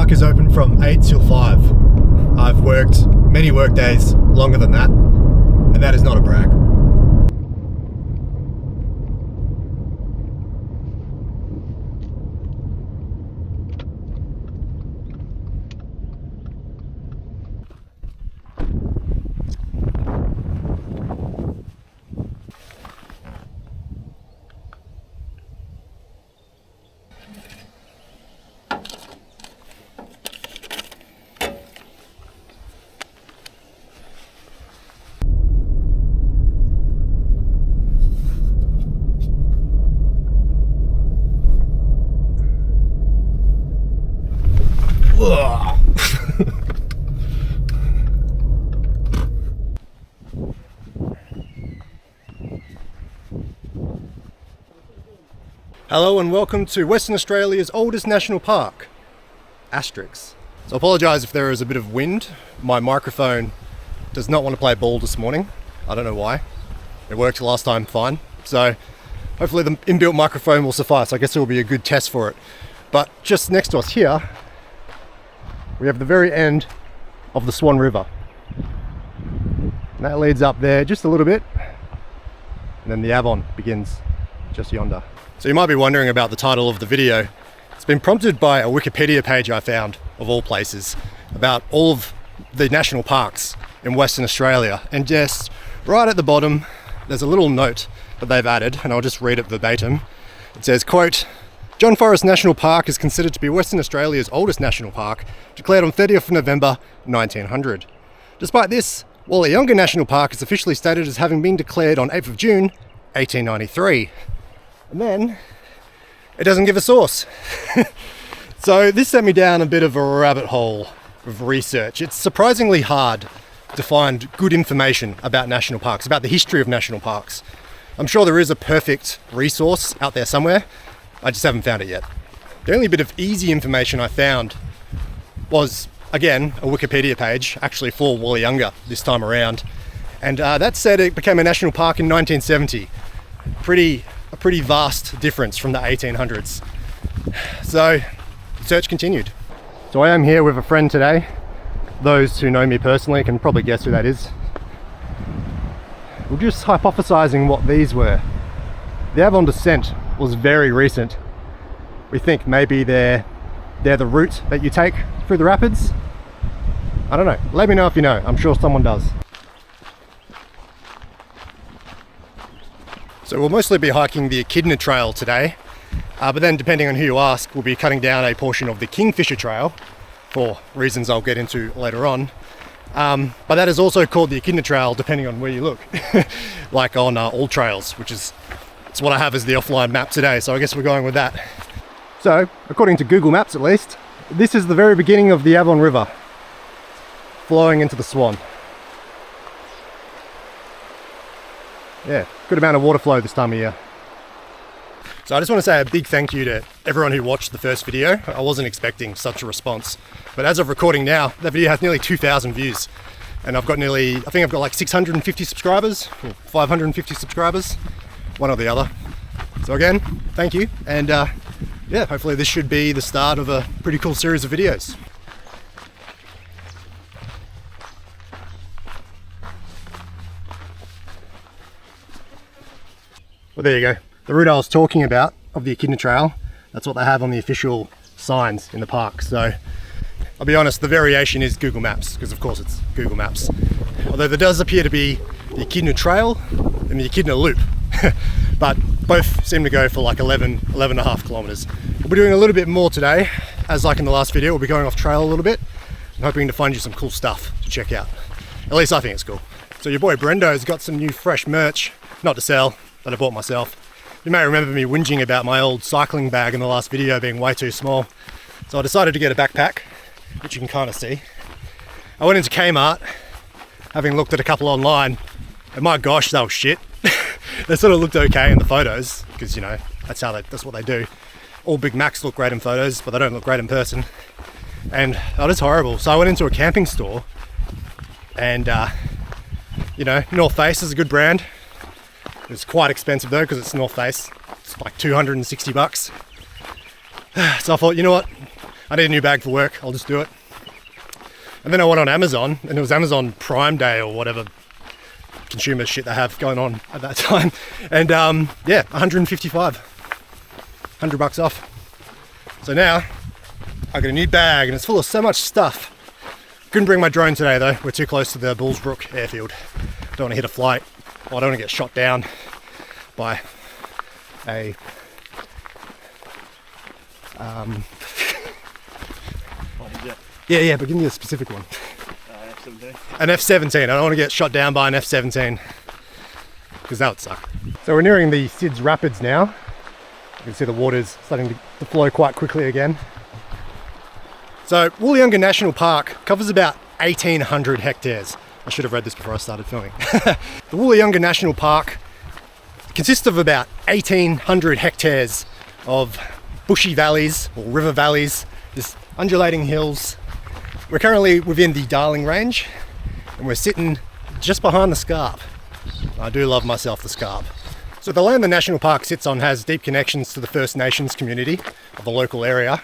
park is open from 8 till 5. I've worked many work days longer than that, and that is not a brag. Hello and welcome to Western Australia's oldest national park, Asterix. So I apologise if there is a bit of wind. My microphone does not want to play ball this morning. I don't know why. It worked last time fine. So hopefully the inbuilt microphone will suffice. I guess it will be a good test for it. But just next to us here, we have the very end of the Swan River. And that leads up there just a little bit. And then the Avon begins just yonder. So you might be wondering about the title of the video. It's been prompted by a Wikipedia page I found, of all places, about all of the national parks in Western Australia. And just right at the bottom, there's a little note that they've added, and I'll just read it verbatim. It says, quote, John Forrest National Park is considered to be Western Australia's oldest national park, declared on 30th of November 1900. Despite this, Walyunga National Park is officially stated as having been declared on 8th of June 1893. And then it doesn't give a source. So this sent me down a bit of a rabbit hole of research. It's surprisingly hard to find good information about national parks, about the history of national parks. I'm sure there is a perfect resource out there somewhere. I just haven't found it yet. The only bit of easy information I found was, again, a Wikipedia page, actually for Walyunga this time around. And that said it became a national park in 1970. A pretty vast difference from the 1800s. So, the search continued. So I am here with a friend today. Those who know me personally can probably guess who that is. We're just hypothesizing what these were. The Avon descent was very recent. We think maybe they're the route that you take through the rapids. I don't know. Let me know if you know. I'm sure someone does. So we'll mostly be hiking the Echidna Trail today, but then depending on who you ask, we'll be cutting down a portion of the Kingfisher Trail for reasons I'll get into later on. But that is also called the Echidna Trail depending on where you look, like on all trails, which is it's what I have as the offline map today, so I guess we're going with that. So, according to Google Maps at least, this is the very beginning of the Avon River, flowing into the Swan. Yeah, good amount of water flow this time of year. So I just want to say a big thank you to everyone who watched the first video. I wasn't expecting such a response, but as of recording now, that video has nearly 2,000 views. And I've got I think I've got like 650 subscribers, or 550 subscribers, one or the other. So again, thank you. And yeah, hopefully this should be the start of a pretty cool series of videos. Well, there you go. The route I was talking about of the Echidna Trail, that's what they have on the official signs in the park. So I'll be honest, the variation is Google Maps, because of course it's Google Maps. Although there does appear to be the Echidna Trail and the Echidna Loop, but both seem to go for like 11.5 kilometers. We'll be doing a little bit more today, as like in the last video, we'll be going off trail a little bit. I'm hoping to find you some cool stuff to check out. At least I think it's cool. So your boy Brendo's got some new fresh merch, not to sell, that I bought myself. You may remember me whinging about my old cycling bag in the last video being way too small. So I decided to get a backpack, which you can kind of see. I went into Kmart, having looked at a couple online, and my gosh, they were shit. They sort of looked okay in the photos, because you know, that's what they do. All Big Macs look great in photos, but they don't look great in person. And that is horrible. So I went into a camping store, and you know, North Face is a good brand. It's quite expensive though, because it's North Face. It's like 260 bucks. So I thought, you know what? I need a new bag for work. I'll just do it. And then I went on Amazon, and it was Amazon Prime Day or whatever consumer shit they have going on at that time. And yeah, 155, 100 bucks off. So now I got a new bag and it's full of so much stuff. Couldn't bring my drone today though. We're too close to the Bullsbrook airfield. Don't want to hit a flight. Well, I don't want to get shot down by a yeah, but give me a specific one. F-17. An F-17. I don't want to get shot down by an F-17 because that would suck. So we're nearing the Sid's Rapids now. You can see the water's starting to flow quite quickly again. So Walyunga National Park covers about 1,800 hectares. I should have read this before I started filming. The Walyunga National Park consists of about 1,800 hectares of bushy valleys or river valleys, just undulating hills. We're currently within the Darling Range and we're sitting just behind the Scarp. I do love myself the Scarp. So the land the national park sits on has deep connections to the First Nations community of the local area.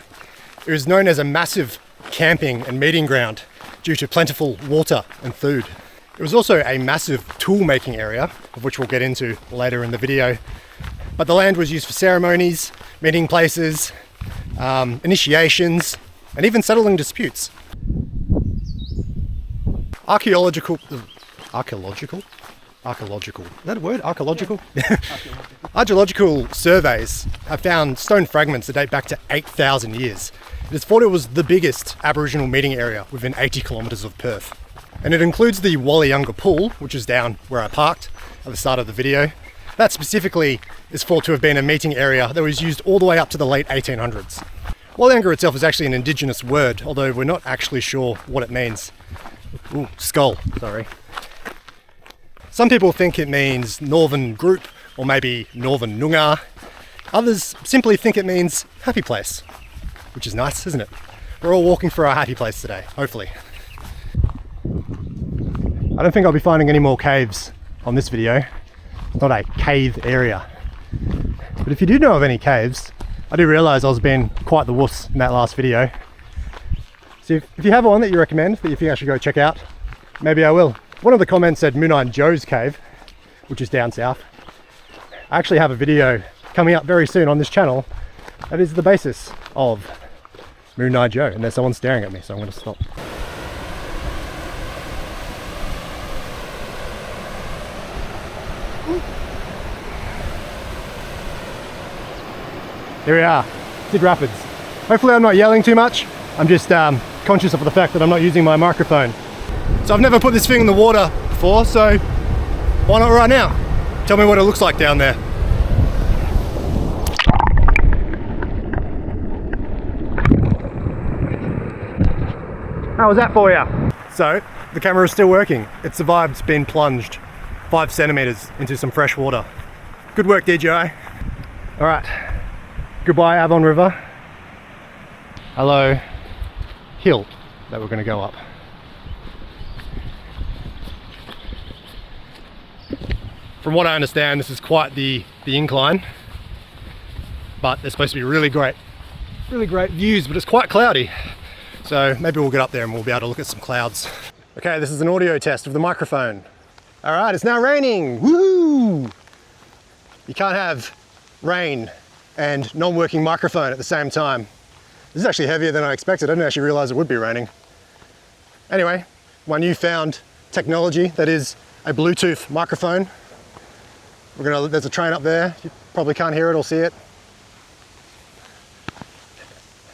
It was known as a massive camping and meeting ground due to plentiful water and food. It was also a massive tool making area, of which we'll get into later in the video. But the land was used for ceremonies, meeting places, initiations, and even settling disputes. Archaeological, is that a word? Archaeological? Archaeological surveys have found stone fragments that date back to 8,000 years. It is thought it was the biggest Aboriginal meeting area within 80 kilometres of Perth. And it includes the Walyunga Pool, which is down where I parked at the start of the video. That specifically is thought to have been a meeting area that was used all the way up to the late 1800s. Walyunga itself is actually an Indigenous word, although we're not actually sure what it means. Ooh, skull, sorry. Some people think it means northern group, or maybe northern Noongar. Others simply think it means happy place, which is nice, isn't it? We're all walking for our happy place today, hopefully. I don't think I'll be finding any more caves on this video. It's not a cave area. But if you do know of any caves, I do realise I was being quite the wuss in that last video. So if you have one that you recommend, that you think I should go check out, maybe I will. One of the comments said Moonine Joe's cave, which is down south. I actually have a video coming up very soon on this channel that is the basis of Moonine Joe, and there's someone staring at me, so I'm going to stop. Here we are, Sid Rapids. Hopefully I'm not yelling too much. I'm just conscious of the fact that I'm not using my microphone. So I've never put this thing in the water before, so why not right now? Tell me what it looks like down there. How was that for you? So the camera is still working. It survived being plunged 5 centimeters into some fresh water. Good work, DJI. All right, goodbye Avon River. Hello, hill that we're going to go up. From what I understand, this is quite the incline, but there's supposed to be really great views, but it's quite cloudy. So maybe we'll get up there and we'll be able to look at some clouds. Okay, this is an audio test of the microphone. All right, it's now raining, woohoo! You can't have rain and non-working microphone at the same time. This is actually heavier than I expected. I didn't actually realize it would be raining. Anyway, my newfound technology, that is a Bluetooth microphone. There's a train up there. You probably can't hear it or see it.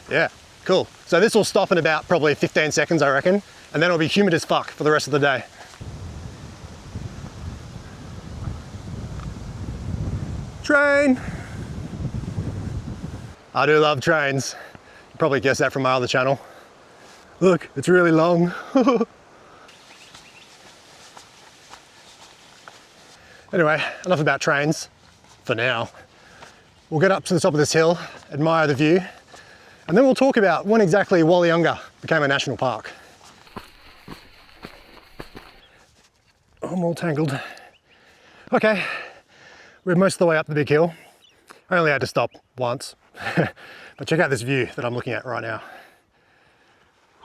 Yeah, cool. So this will stop in about probably 15 seconds, I reckon, and then it'll be humid as fuck for the rest of the day. Train! I do love trains. You probably guessed that from my other channel. Look, it's really long. Anyway, enough about trains for now. We'll get up to the top of this hill, admire the view, and then we'll talk about when exactly Walyunga became a national park. Oh, I'm all tangled. Okay, we're most of the way up the big hill. I only had to stop once. But check out this view that I'm looking at right now.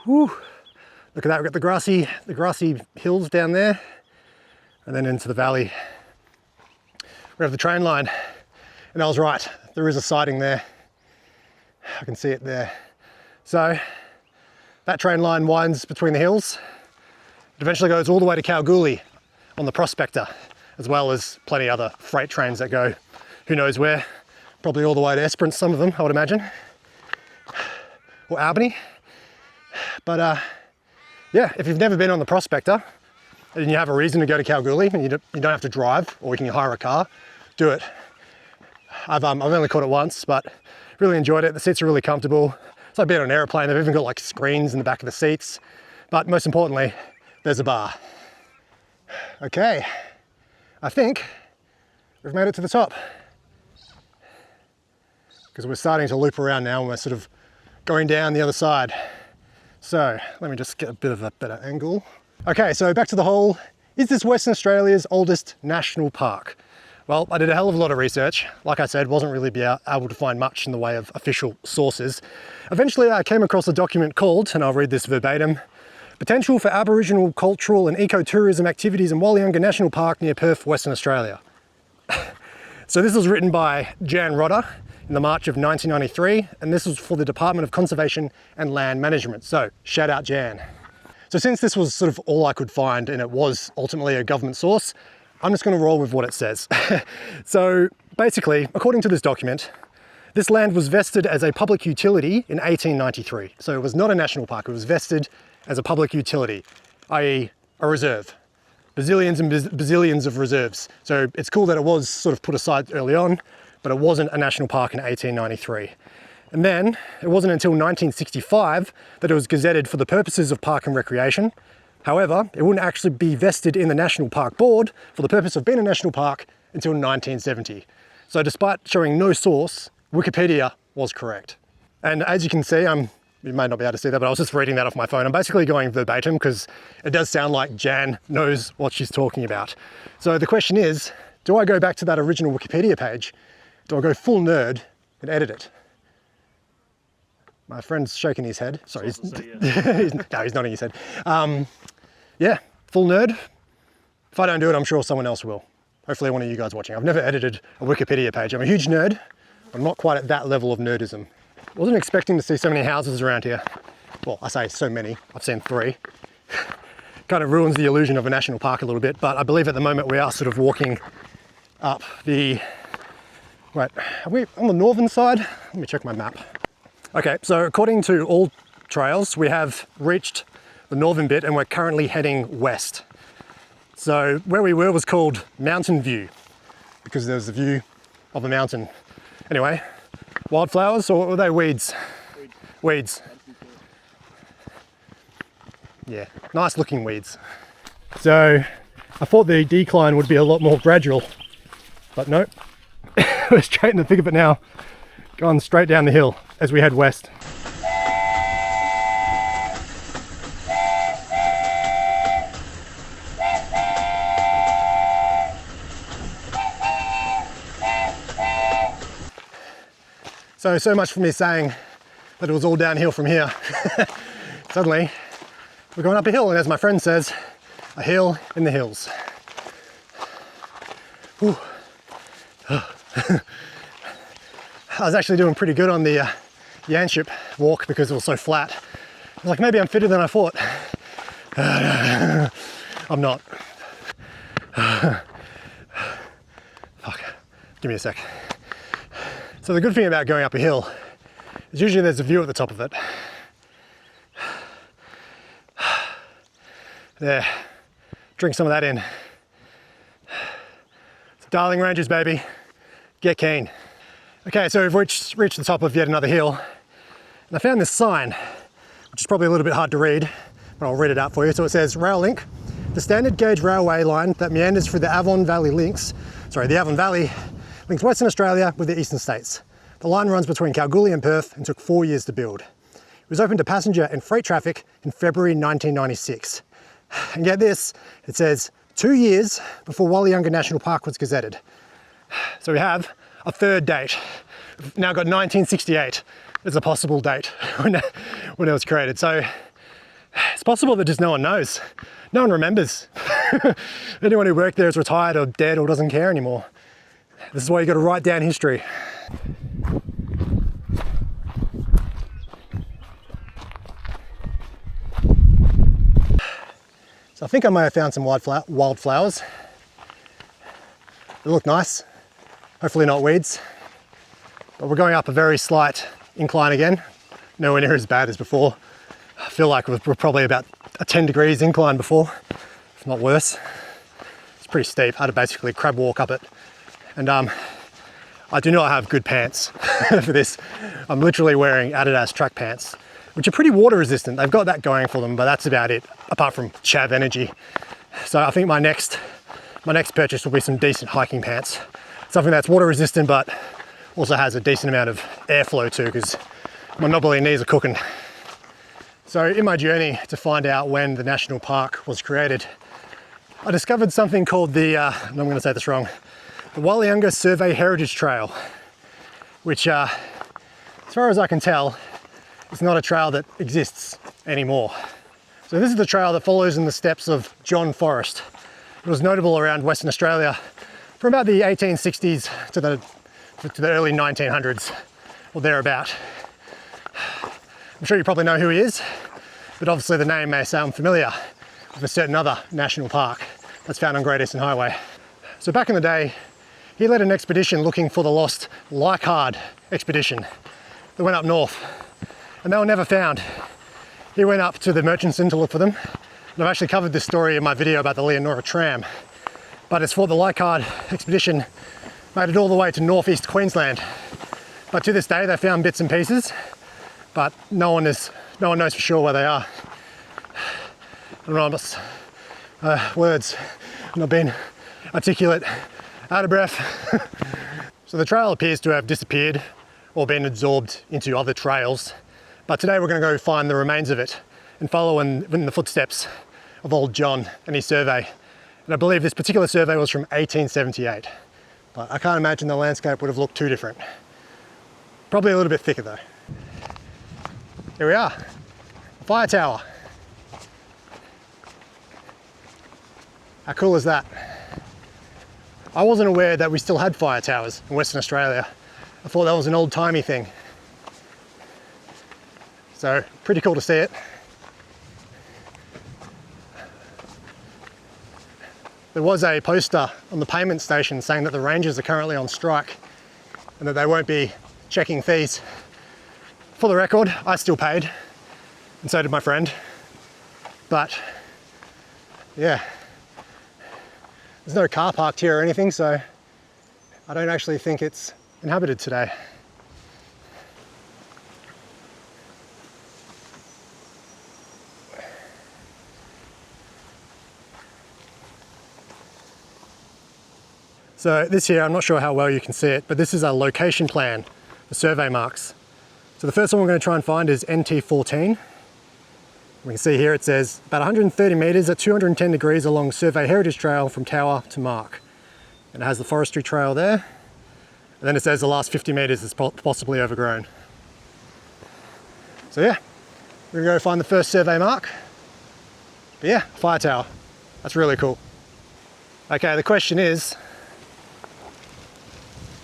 Whew. Look at that, we've got the grassy hills down there, and then into the valley. We have the train line, and I was right, there is a siding there. I can see it there. So that train line winds between the hills. It eventually goes all the way to Kalgoorlie on the Prospector, as well as plenty other freight trains that go who knows where, probably all the way to Esperance, some of them, I would imagine, or Albany. But yeah, if you've never been on the Prospector and you have a reason to go to Kalgoorlie and you don't have to drive, or you can hire a car, do it. I've only caught it once, but really enjoyed it. The seats are really comfortable. It's like being on an airplane. They've even got like screens in the back of the seats, but most importantly, there's a bar. Okay, I think we've made it to the top, because we're starting to loop around now and we're sort of going down the other side. So let me just get a bit of a better angle. Okay, so back to the hole. Is this Western Australia's oldest national park? Well, I did a hell of a lot of research. Like I said, wasn't really able to find much in the way of official sources. Eventually I came across a document called, and I'll read this verbatim, Potential for Aboriginal Cultural and Ecotourism Activities in Walyunga National Park near Perth, Western Australia. So this was written by Jan Rodder in the March of 1993, and this was for the Department of Conservation and Land Management. So shout out Jan. So since this was sort of all I could find, and it was ultimately a government source, I'm just going to roll with what it says. So basically, according to this document, this land was vested as a public utility in 1893. So it was not a national park, it was vested as a public utility, i.e. a reserve. Bazillions and bazillions of reserves. So it's cool that it was sort of put aside early on, but it wasn't a national park in 1893. And then it wasn't until 1965 that it was gazetted for the purposes of park and recreation. However, it wouldn't actually be vested in the National Park Board for the purpose of being a national park until 1970. So despite showing no source, Wikipedia was correct. And as you can see, you may not be able to see that, but I was just reading that off my phone. I'm basically going verbatim because it does sound like Jan knows what she's talking about. So the question is, do I go back to that original Wikipedia page? Do I go full nerd and edit it? My friend's shaking his head. Sorry, he's nodding his head. Yeah, full nerd. If I don't do it, I'm sure someone else will. Hopefully one of you guys watching. I've never edited a Wikipedia page. I'm a huge nerd. I'm not quite at that level of nerdism. Wasn't expecting to see so many houses around here. Well, I say so many, I've seen 3. Kind of ruins the illusion of a national park a little bit, but I believe at the moment we are sort of walking up the, wait, are we on the northern side? Let me check my map. Okay, so according to all trails, we have reached the northern bit and we're currently heading west. So where we were was called Mountain View because there was a view of a mountain. Anyway, wildflowers, or were they weeds? Weeds. Yeah, nice looking weeds. So I thought the decline would be a lot more gradual, but nope. We're straight in the thick of it now, going straight down the hill as we head west. So much for me saying that it was all downhill from here. Suddenly, we're going up a hill, and as my friend says, a hill in the hills. I was actually doing pretty good on the Yanship walk because it was so flat. I was like, maybe I'm fitter than I thought. I'm not. Fuck, give me a sec. So the good thing about going up a hill is usually there's a view at the top of it. There, drink some of that in. It's Darling Ranges, baby. Get keen. Okay, so we've reached the top of yet another hill. And I found this sign, which is probably a little bit hard to read, but I'll read it out for you. So it says, Rail Link, the standard gauge railway line that meanders through the Avon Valley links links Western Australia with the eastern states. The line runs between Kalgoorlie and Perth and took 4 years to build. It was opened to passenger and freight traffic in February 1996. And get this, it says 2 years before Walyunga National Park was gazetted. So we have a third date I've now got 1968 as a possible date when it was created. So it's possible that just no one knows. No one remembers. Anyone who worked there is retired or dead or doesn't care anymore. This is why you got to write down history. So I think I may have found some wildflowers. They look nice. Hopefully not weeds. But we're going up a very slight incline again. Nowhere near as bad as before. I feel like we're probably about a 10 degrees incline before, if not worse. It's pretty steep. I had to basically crab walk up it. And I do not have good pants for this. I'm literally wearing Adidas track pants, which are pretty water resistant. They've got that going for them, but that's about it, apart from chav energy. So I think my next purchase will be some decent hiking pants. Something that's water resistant, but also has a decent amount of airflow too, because my knobbly knees are cooking. So in my journey to find out when the national park was created, I discovered something called the, I'm going to say this wrong, the Walyunga Survey Heritage Trail, which as far as I can tell, is not a trail that exists anymore. So this is the trail that follows in the steps of John Forrest. It was notable around Western Australia from about the 1860s to the early 1900s, or thereabout. I'm sure you probably know who he is, but obviously the name may sound familiar with a certain other national park that's found on Great Eastern Highway. So back in the day, he led an expedition looking for the lost Leichhardt expedition that went up north, and they were never found. He went up to the Murchison to look for them, and I've actually covered this story in my video about the Leonora tram, but it's for the Leichhardt expedition made it all the way to northeast Queensland. But to this day, they found bits and pieces, but no one knows for sure where they are. I don't know, words have not been articulate, out of breath. So the trail appears to have disappeared or been absorbed into other trails, but today we're going to go find the remains of it and follow in the footsteps of old John and his survey. And I believe this particular survey was from 1878, but I can't imagine the landscape would have looked too different. Probably a little bit thicker though. Here we are, a fire tower. How cool is that? I wasn't aware that we still had fire towers in Western Australia. I thought that was an old-timey thing. So, pretty cool to see it. There was a poster on the payment station saying that the rangers are currently on strike and that they won't be checking fees. For the record, I still paid, and so did my friend. But, yeah. There's no car parked here or anything, so I don't actually think it's inhabited today. So this here, I'm not sure how well you can see it, but this is a location plan for survey marks. So the first one we're going to try and find is NT14. We can see here it says about 130 metres at 210 degrees along Survey Heritage Trail from tower to mark. And it has the forestry trail there. And then it says the last 50 metres is possibly overgrown. So yeah, we're going to go find the first survey mark. But yeah, fire tower. That's really cool. Okay, the question is,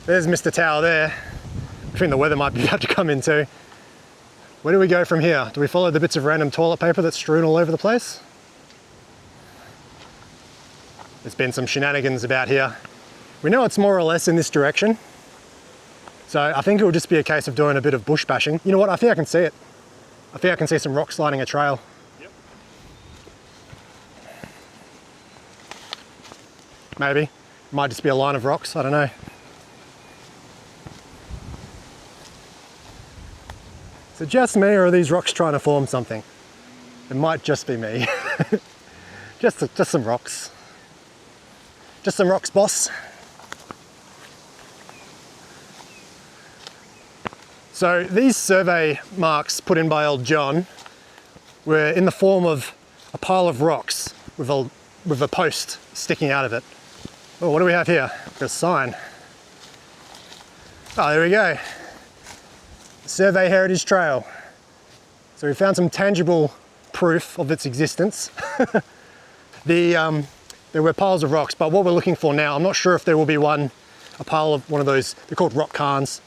there's Mr. Tower there. I think the weather might be about to come in too. Where do we go from here? Do we follow the bits of random toilet paper that's strewn all over the place? There's been some shenanigans about here. We know it's more or less in this direction. So I think it will just be a case of doing a bit of bush bashing. You know what, I think I can see it. I think I can see some rocks lining a trail. Yep. Maybe. It might just be a line of rocks, I don't know. Is it just me, or are these rocks trying to form something? It might just be me. just some rocks. Just some rocks, boss. So these survey marks put in by old John were in the form of a pile of rocks with a post sticking out of it. Oh, what do we have here? A sign. Oh, there we go. Survey Heritage Trail. So we found some tangible proof of its existence. There were piles of rocks, but what we're looking for now, I'm not sure if there will be a pile of one of those, they're called rock cans.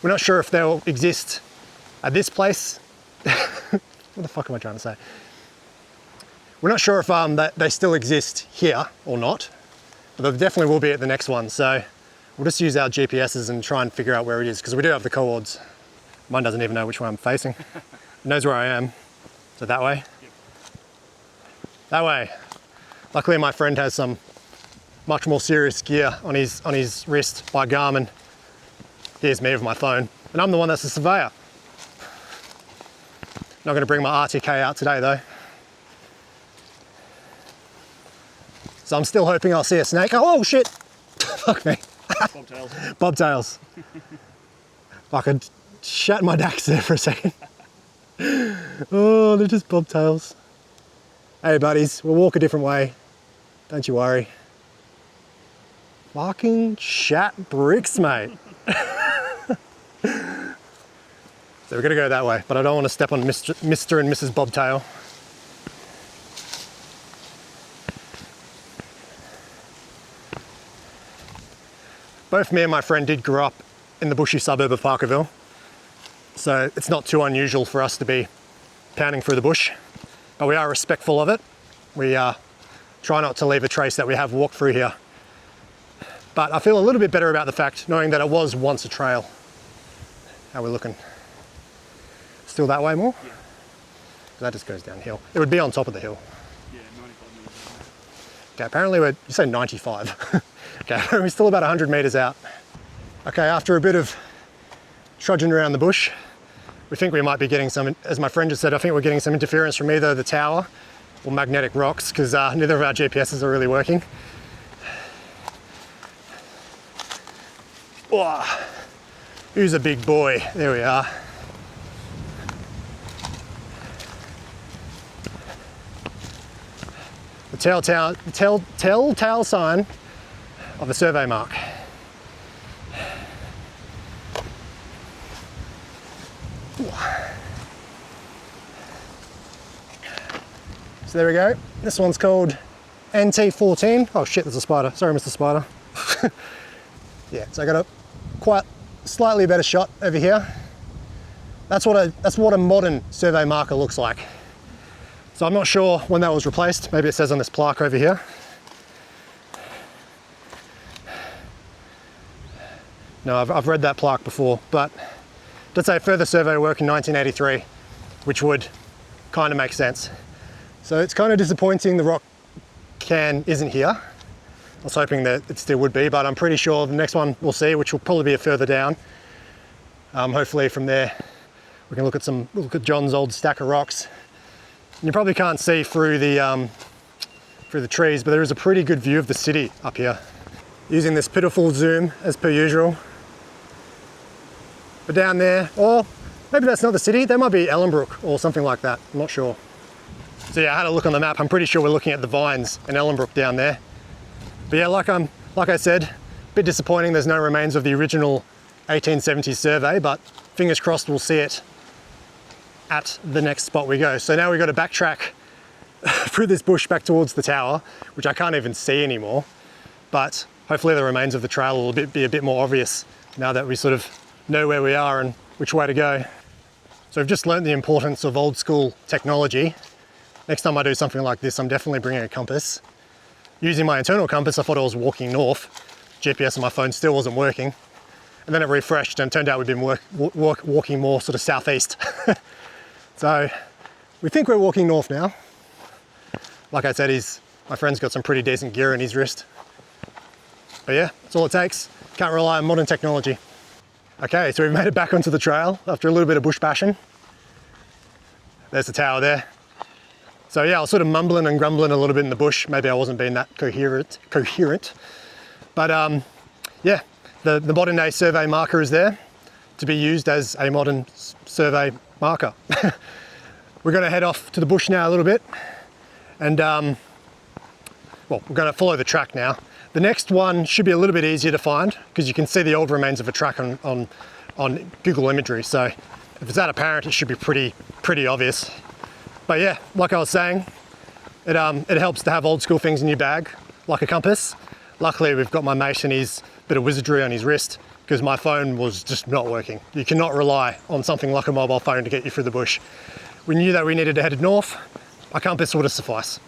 We're not sure if they'll exist at this place. What the fuck am I trying to say? We're not sure if that they still exist here or not, but they definitely will be at the next one. So we'll just use our GPSs and try and figure out where it is, because we do have the coords. Mine doesn't even know which way I'm facing. It knows where I am. So that way? Yep. That way. Luckily my friend has some much more serious gear on his wrist by Garmin. Here's me with my phone. And I'm the one that's the surveyor. Not gonna bring my RTK out today though. So I'm still hoping I'll see a snake. Oh shit! Fuck me. Bobtails. Bobtails. Fucking shat my dacks there for a second. Oh, they're just bobtails. Hey buddies, we'll walk a different way. Don't you worry. Fucking shat bricks, mate. So we're gonna go that way, but I don't want to step on Mr. and Mrs. Bobtail. Both me and my friend did grow up in the bushy suburb of Parkerville, so it's not too unusual for us to be pounding through the bush, but we are respectful of it. We try not to leave a trace that we have walked through here. But I feel a little bit better about the fact, knowing that it was once a trail. How we're looking? Still that way more? Yeah. That just goes downhill. It would be on top of the hill. Yeah, 95 metres. Okay, apparently you say 95. Okay, we're still about 100 metres out. Okay, after a bit of trudging around the bush, we think we might be getting some, as my friend just said, I think we're getting some interference from either the tower or magnetic rocks, because neither of our GPSs are really working. Oh, who's a big boy? There we are. The telltale sign of a survey mark. So there we go. This one's called NT14. Oh shit, there's a spider. Sorry, Mr. Spider. Yeah, so I got a quite slightly better shot over here. That's what a modern survey marker looks like. So I'm not sure when that was replaced. Maybe it says on this plaque over here. No, I've read that plaque before, but let's say further survey work in 1983, which would kind of make sense. So it's kind of disappointing the rock can isn't here. I was hoping that it still would be, but I'm pretty sure the next one we'll see, which will probably be further down. Hopefully from there, we can look at John's old stack of rocks. And you probably can't see through the trees, but there is a pretty good view of the city up here. Using this pitiful zoom as per usual. But down there, or maybe that's not the city, that might be Ellenbrook or something like that, I'm not sure. So yeah, I had a look on the map, I'm pretty sure we're looking at the vines in Ellenbrook down there. But yeah, like I said, a bit disappointing there's no remains of the original 1870s survey, but fingers crossed we'll see it at the next spot we go. So now we've got to backtrack through this bush back towards the tower, which I can't even see anymore. But hopefully the remains of the trail will be a bit more obvious now that we sort of know where we are and which way to go. So I've just learned the importance of old school technology. Next time I do something like this, I'm definitely bringing a compass. Using my internal compass, I thought I was walking north. GPS on my phone still wasn't working. And then it refreshed and it turned out we've been walking more sort of southeast. So we think we're walking north now. Like I said, my friend's got some pretty decent gear in his wrist. But yeah, that's all it takes. Can't rely on modern technology. Okay, so we've made it back onto the trail after a little bit of bush bashing. There's the tower there. So yeah, I was sort of mumbling and grumbling a little bit in the bush. Maybe I wasn't being that coherent. But yeah, the modern day survey marker is there to be used as a modern survey marker. We're going to head off to the bush now a little bit. And well, we're going to follow the track now. The next one should be a little bit easier to find because you can see the old remains of a track on on Google imagery. So if it's that apparent, it should be pretty obvious. But yeah, like I was saying, it helps to have old school things in your bag, like a compass. Luckily, we've got my mate and his bit of wizardry on his wrist, because my phone was just not working. You cannot rely on something like a mobile phone to get you through the bush. We knew that we needed to head north. A compass would have sufficed.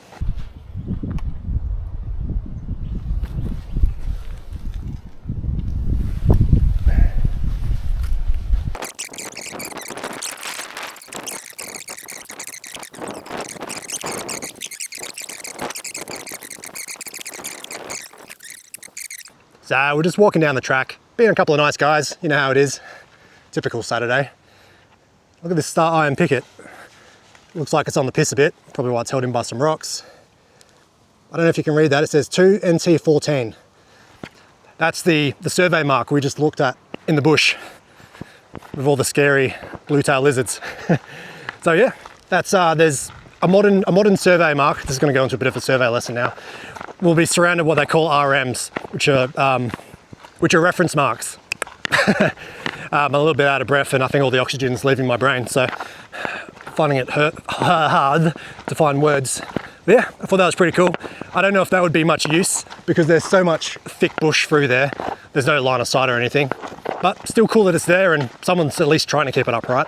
So we're just walking down the track, being a couple of nice guys, you know how it is. Typical Saturday. Look at this star iron picket. Looks like it's on the piss a bit, probably why it's held in by some rocks. I don't know if you can read that, it says 2NT14. That's the survey mark we just looked at in the bush with all the scary blue-tailed lizards. So yeah, that's there's a modern survey mark. This is going to go into a bit of a survey lesson now. We'll be surrounded with what they call RMs, which are reference marks. I'm a little bit out of breath and I think all the oxygen's leaving my brain, so finding it hard to find words. But yeah, I thought that was pretty cool. I don't know if that would be much use because there's so much thick bush through there. There's no line of sight or anything, but still cool that it's there and someone's at least trying to keep it upright.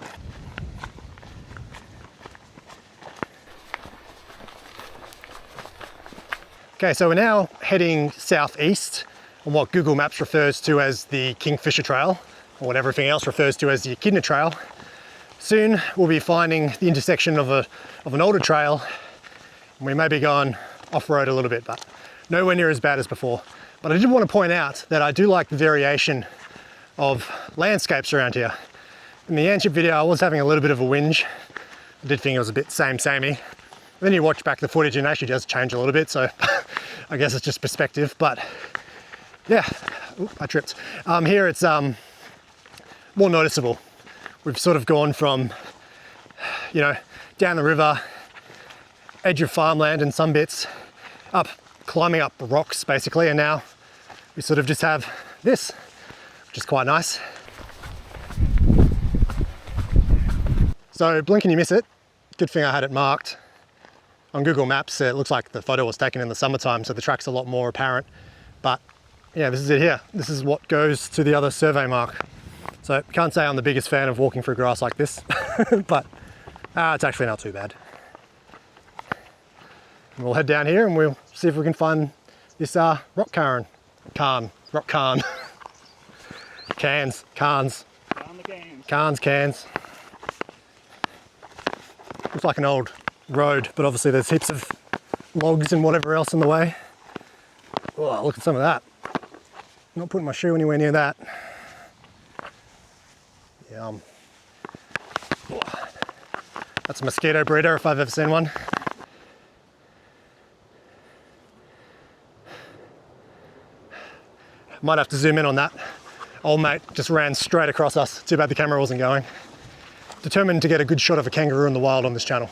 Okay, so we're now heading southeast on what Google Maps refers to as the Kingfisher Trail, or what everything else refers to as the Echidna Trail. Soon we'll be finding the intersection of an older trail, and we may be going off-road a little bit, but nowhere near as bad as before. But I did want to point out that I do like the variation of landscapes around here. In the Antip video, I was having a little bit of a whinge. I did think it was a bit samey. Then you watch back the footage and it actually does change a little bit, so I guess it's just perspective, but yeah, I tripped. Here it's more noticeable. We've sort of gone from, down the river, edge of farmland in some bits, up, climbing up rocks basically, and now we sort of just have this, which is quite nice. So blink and you miss it. Good thing I had it marked. On Google Maps, it looks like the photo was taken in the summertime, so the track's a lot more apparent. But yeah, this is it here. This is what goes to the other survey mark. So can't say I'm the biggest fan of walking through grass like this, but it's actually not too bad. And we'll head down here and we'll see if we can find this rock cairn. Rock cairn. Cans. Looks like an old road, but obviously there's heaps of logs and whatever else in the way. Oh, look at some of that. Not putting my shoe anywhere near that. Yum. Oh, that's a mosquito breeder if I've ever seen one. Might have to zoom in on that. Old mate just ran straight across us. Too bad the camera wasn't going. Determined to get a good shot of a kangaroo in the wild on this channel.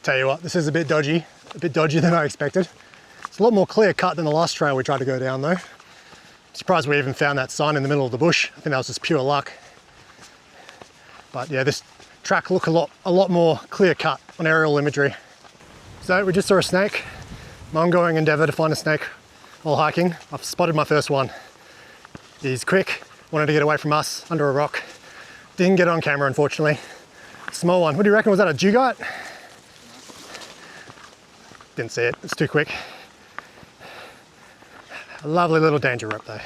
Tell you what, this is a bit dodgy than I expected. It's a lot more clear cut than the last trail we tried to go down though. Surprised we even found that sign in the middle of the bush. I think that was just pure luck. But yeah, this track looked a lot more clear cut on aerial imagery. So we just saw a snake. My ongoing endeavor to find a snake while hiking. I've spotted my first one. He's quick, wanted to get away from us under a rock. Didn't get it on camera, unfortunately. Small one. What do you reckon? Was that a dugite? Didn't see it. It's too quick. A lovely little danger rope though.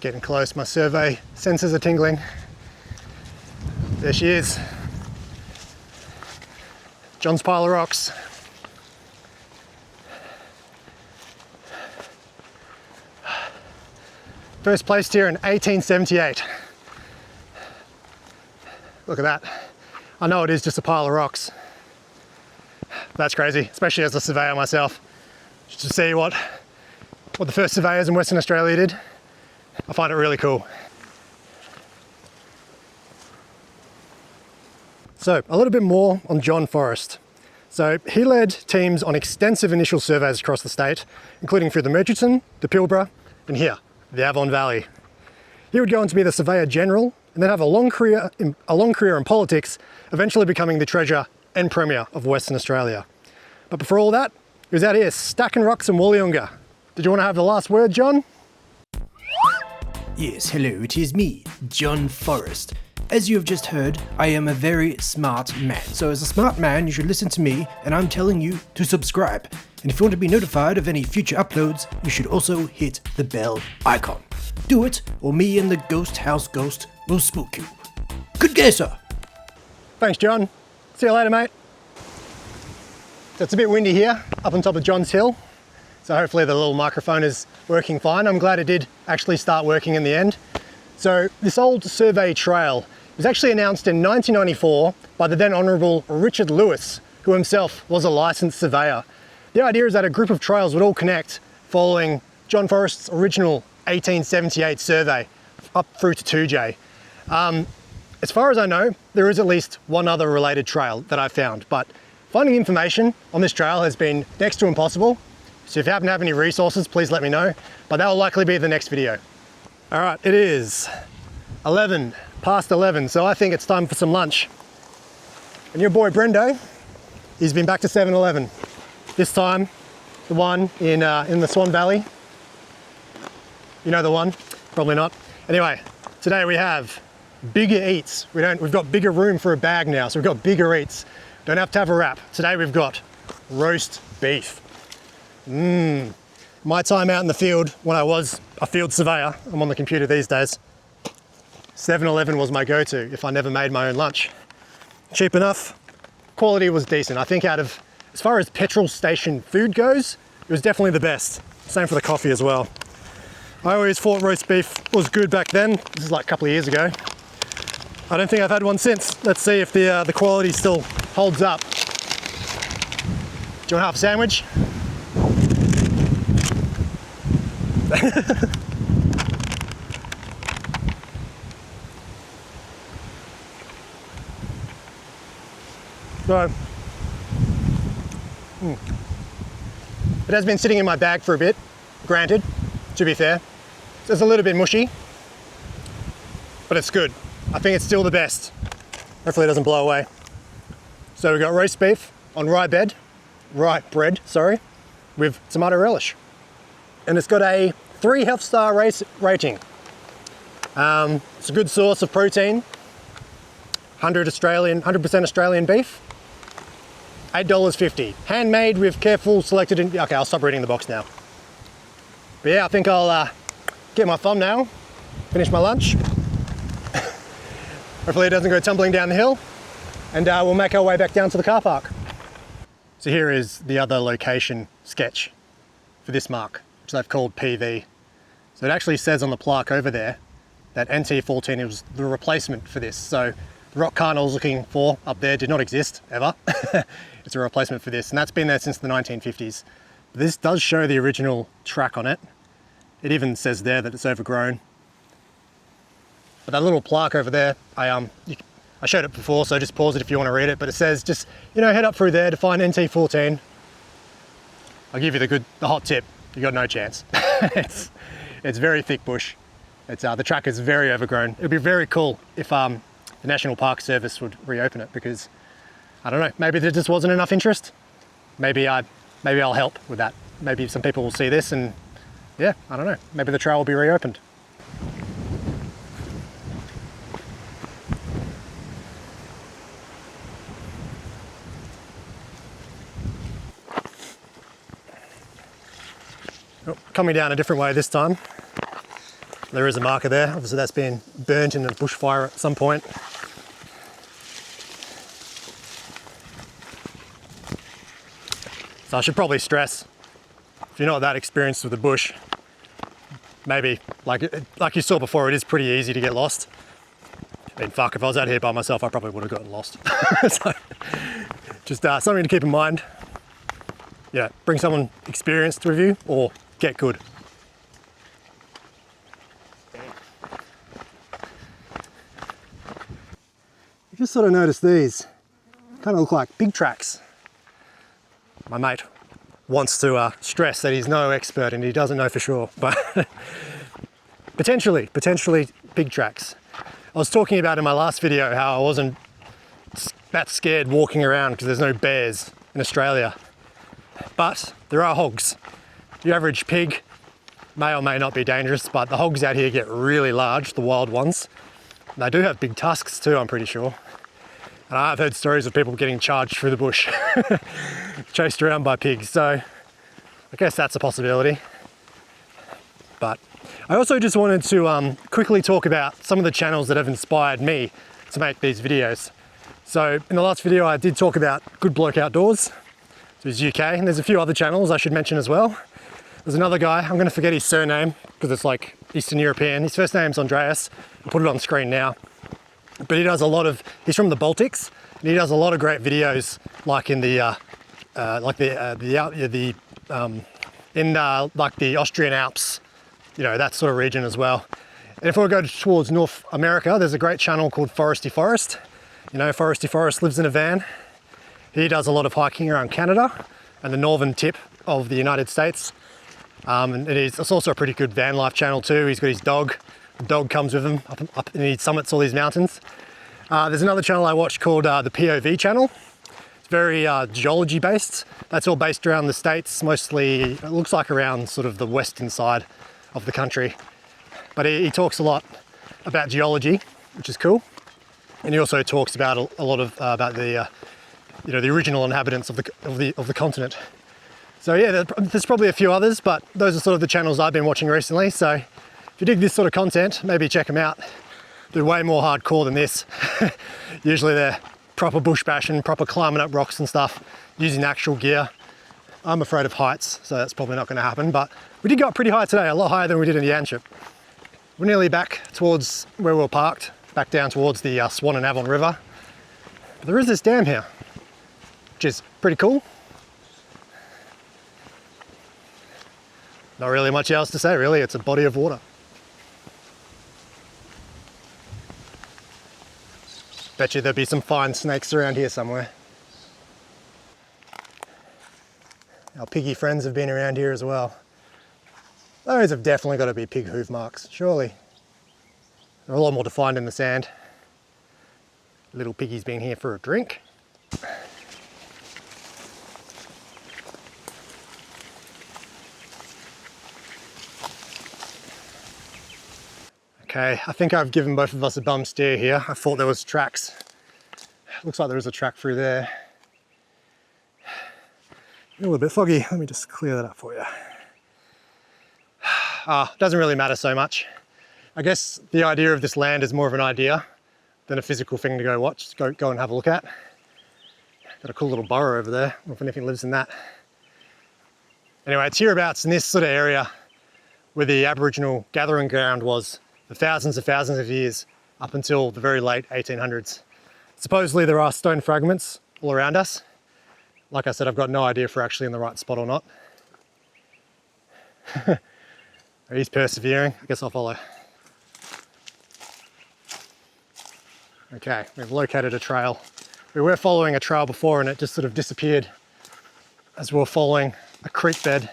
Getting close, my survey sensors are tingling. There she is. John's pile of rocks. First placed here in 1878. Look at that. I know it is just a pile of rocks. That's crazy, especially as a surveyor myself. Just to see what the first surveyors in Western Australia did. I find it really cool. So a little bit more on John Forrest. So he led teams on extensive initial surveys across the state, including through the Murchison, the Pilbara, and here, the Avon Valley. He would go on to be the Surveyor General and then have a long career in politics, eventually becoming the Treasurer and Premier of Western Australia. But before all that, he was out here stacking rocks in Walyunga. Did you want to have the last word, John? Yes, hello, it is me, John Forrest. As you have just heard, I am a very smart man. So as a smart man, you should listen to me, and I'm telling you to subscribe. And if you want to be notified of any future uploads, you should also hit the bell icon. Do it, or me and the ghost house ghost will spook you. Good day, sir. Thanks, John. See you later, mate. So it's a bit windy here, up on top of John's Hill. So hopefully the little microphone is working fine. I'm glad it did actually start working in the end. So this old survey trail was actually announced in 1994 by the then Honourable Richard Lewis, who himself was a licensed surveyor. The idea is that a group of trails would all connect following John Forrest's original 1878 survey up through to 2J. As far as I know, there is at least one other related trail that I found, but finding information on this trail has been next to impossible. So if you happen to have any resources, please let me know, but that will likely be the next video. All right, it is 11 past 11, so I think it's time for some lunch. And your boy Brendo, he's been back to 7-Eleven. This time, the one in the Swan Valley. You know the one? Probably not. Anyway, today we have bigger eats. We've got bigger room for a bag now, so we've got bigger eats. Don't have to have a wrap. Today we've got roast beef. My time out in the field when I was a field surveyor, I'm on the computer these days, 7-Eleven was my go-to if I never made my own lunch. Cheap enough, quality was decent. I think as far as petrol station food goes, it was definitely the best. Same for the coffee as well. I always thought roast beef was good back then. This is like a couple of years ago. I don't think I've had one since. Let's see if the quality still holds up. Do you want half a sandwich? So, it has been sitting in my bag for a bit, granted, to be fair. So it's a little bit mushy, but it's good. I think it's still the best. Hopefully it doesn't blow away. So we've got roast beef on rye bread, with tomato relish. And it's got a 3 health star rating. It's a good source of protein. 100% Australian beef. $8.50. Handmade with careful selected. Okay, I'll stop reading the box now. But yeah, I think I'll get my thumbnail, finish my lunch. Hopefully it doesn't go tumbling down the hill, and we'll make our way back down to the car park. So here is the other location sketch for this mark, which they've called PV. So it actually says on the plaque over there that NT14 was the replacement for this. So the rock cairn I was looking for up there did not exist, ever. It's a replacement for this, and that's been there since the 1950s. But this does show the original track on it. It even says there that it's overgrown. But that little plaque over there, I showed it before, so just pause it if you want to read it, but it says just, head up through there to find NT14. I'll give you the hot tip. You got no chance. It's very thick bush. The track is very overgrown. It'd be very cool if the National Park Service would reopen it, because I don't know, maybe there just wasn't enough interest. Maybe I'll help with that. Maybe some people will see this and yeah, I don't know, maybe the trail will be reopened. Oh, coming down a different way this time. There is a marker there. Obviously that's been burnt in a bushfire at some point. So I should probably stress, if you're not that experienced with the bush, maybe, like you saw before, it is pretty easy to get lost. I mean, fuck, if I was out here by myself, I probably would have gotten lost. So, just something to keep in mind. Yeah, bring someone experienced with you or get good. You just sort of notice these kind of look like big tracks. My mate wants to stress that he's no expert and he doesn't know for sure, but potentially big tracks. I was talking about in my last video how I wasn't that scared walking around because there's no bears in Australia, but there are hogs. The average pig may or may not be dangerous, but the hogs out here get really large, the wild ones. And they do have big tusks too, I'm pretty sure. And I've heard stories of people getting charged through the bush, chased around by pigs. So I guess that's a possibility. But I also just wanted to quickly talk about some of the channels that have inspired me to make these videos. So in the last video, I did talk about Good Bloke Outdoors. He's UK, and there's a few other channels I should mention as well. There's another guy, I'm gonna forget his surname because it's like Eastern European. His first name's Andreas. I'll put it on screen now. But he does a lot of, he's from the Baltics, and he does a lot of great videos like in the Austrian Alps, you know, that sort of region as well. And if we go towards North America, there's a great channel called Foresty Forest. You know, Foresty Forest lives in a van. He does a lot of hiking around Canada and the northern tip of the United States. And it's also a pretty good van life channel too. He's got his dog. The dog comes with him up and he summits all these mountains. There's another channel I watched called the POV channel. It's very geology based. That's all based around the States, mostly, it looks like around sort of the western side of the country. But he talks a lot about geology, which is cool. And he also talks about a lot of about the the original inhabitants of the continent. So yeah, there's probably a few others, but those are sort of the channels I've been watching recently. So if you dig this sort of content, maybe check them out. They're way more hardcore than this. Usually they're proper bush bashing, proper climbing up rocks and stuff, using actual gear. I'm afraid of heights, so that's probably not going to happen, but we did go up pretty high today, a lot higher than we did in the Yanchep. We're nearly back towards where we were parked, back down towards the Swan and Avon River. But there is this dam here, which is pretty cool. Not really much else to say, really. It's a body of water. Bet you there'll be some fine snakes around here somewhere. Our piggy friends have been around here as well. Those have definitely got to be pig hoof marks, surely. They're a lot more defined in the sand. Little piggy's been here for a drink. Okay, I think I've given both of us a bum steer here. I thought there was tracks. Looks like there is a track through there. A little bit foggy. Let me just clear that up for you. Doesn't really matter so much. I guess the idea of this land is more of an idea than a physical thing to go watch, go and have a look at. Got a cool little burrow over there. I don't know if anything lives in that. Anyway, it's hereabouts in this sort of area where the Aboriginal gathering ground was for thousands of years up until the very late 1800s. Supposedly there are stone fragments all around us. Like I said, I've got no idea if we're actually in the right spot or not. He's persevering. I guess I'll follow. Okay, we've located a trail. We were following a trail before and it just sort of disappeared as we were following a creek bed.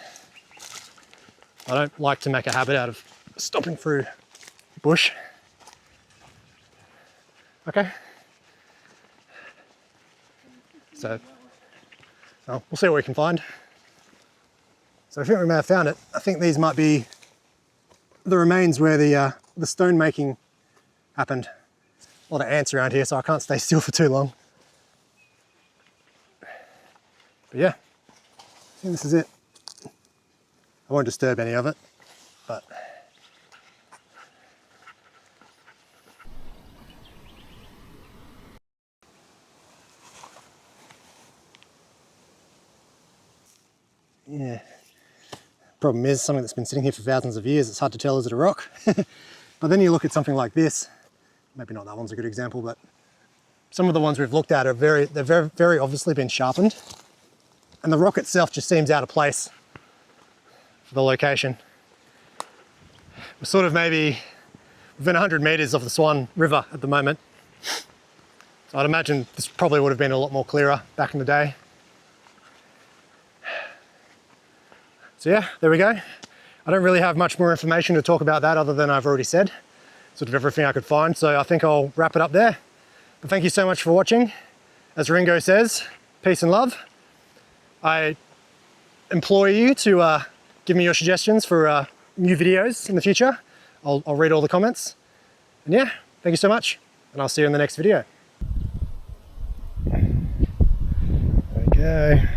I don't like to make a habit out of stomping through bush. Okay. So, well, we'll see what we can find. So I think we may have found it. I think these might be the remains where the stone making happened. A lot of ants around here, so I can't stay still for too long. But yeah, I think this is it. I won't disturb any of it, but yeah, Problem is, something that's been sitting here for thousands of years, it's hard to tell, is it a rock? But then you look at something like this, maybe not that one's a good example, but some of the ones we've looked at are very obviously been sharpened. And the rock itself just seems out of place for the location. We're sort of maybe within 100 meters of the Swan River at the moment. So I'd imagine this probably would have been a lot more clearer back in the day. So yeah, there we go. I don't really have much more information to talk about that other than I've already said, sort of everything I could find. So I think I'll wrap it up there. But thank you so much for watching. As Ringo says, peace and love. I implore you to give me your suggestions for new videos in the future. I'll read all the comments. And yeah, thank you so much. And I'll see you in the next video. Okay.